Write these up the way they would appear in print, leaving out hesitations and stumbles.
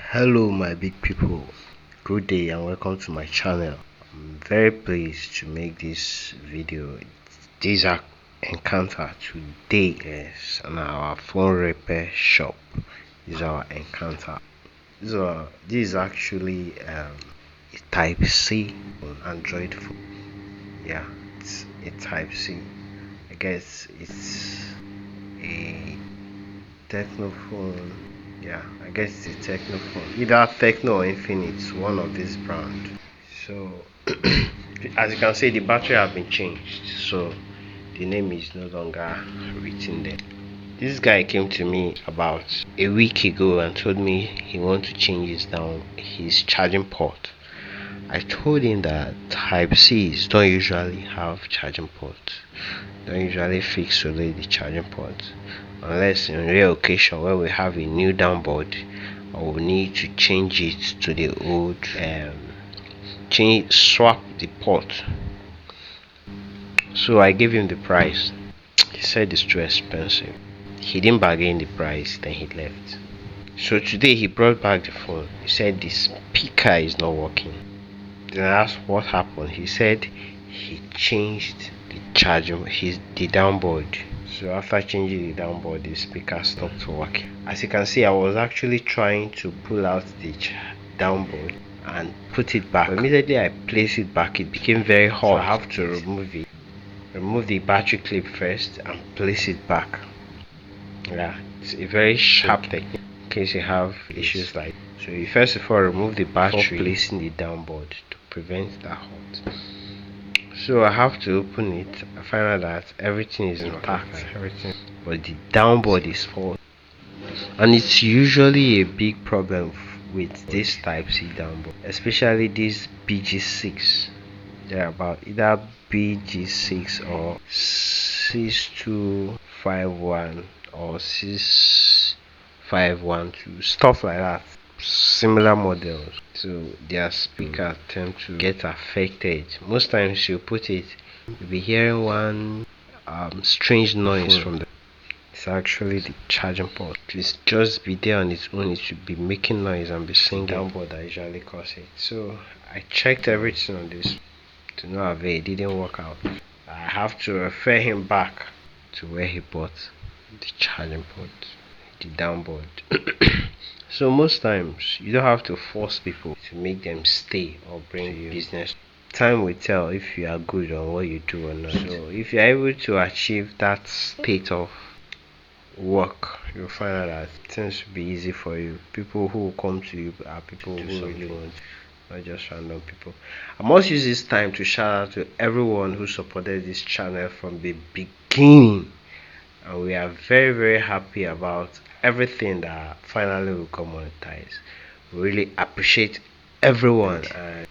Hello my big people, good day and welcome to my channel. I'm very pleased to make this video. This encounter today is on our phone repair shop. This is our encounter. This is actually a type C on Android phone. Yeah, it's a type C. I guess it's a techno phone. Yeah, I guess it's a techno phone, either techno or infinite, one of these brand. So as you can see, the battery have been changed, so the name is no longer written there. This guy came to me about a week ago and told me he wants to change his charging port. I told him that type C's don't usually have charging ports, don't usually fix only the charging port, unless in rare occasion where we have a new downboard or we need to change it to the old, swap the port. So I gave him the price. He said it's too expensive. He didn't bargain the price, then he left. So today he brought back the phone. He said the speaker is not working. Then I asked what happened. He said he changed the charging, the downboard. So after changing the downboard, the speaker stopped working. As you can see, I was actually trying to pull out the downboard and put it back. But immediately I placed it back, it became very hot. So I have to remove the battery clip first and place it back. Yeah, it's a very sharp technique in case you have issues like. So you first of all remove the battery before placing the downboard to prevent that hot. So I have to open it. I find out that everything is intact, but the downboard is faulty, and it's usually a big problem with this type C downboard, especially this BG6. They're about either BG6 or 6251 or 6512, stuff like that, similar models. So their speakers tend to get affected. Most times you put it, you'll be hearing one strange noise from the. It's actually the charging port. It's just be there on its own, it should be making noise and be singing. Downboard that usually cause it. So I checked everything on this, to no avail. It didn't work out. I have to refer him back to where he bought the charging port, the downboard. So most times you don't have to force people to make them stay or bring you business. Time will tell if you are good on what you do or not. So if you are able to achieve that state of work, you'll find out that things will be easy for you. People who will come to you are people who really want, not just random people. I must use this time to shout out to everyone who supported this channel from the beginning, and we are very happy about everything that finally will come monetized. We really appreciate everyone, and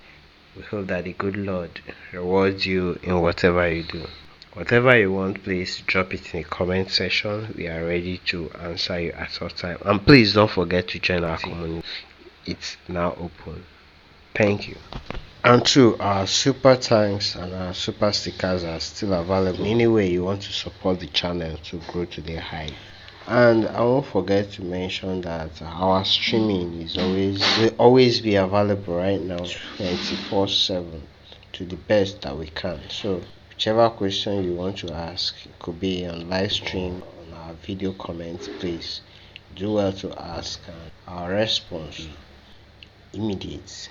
we hope that the good Lord rewards you in whatever you do. Whatever you want, please drop it in the comment section. We are ready to answer you at all time. And please don't forget to join our community. It's now open. Thank you. And two, our super thanks and our super stickers are still available. Anyway, you want to support the channel to grow to the height. And I won't forget to mention that our streaming is will always be available right now 24/7 to the best that we can. So whichever question you want to ask, it could be on live stream, on our video comments, please do well to ask, and our response immediate.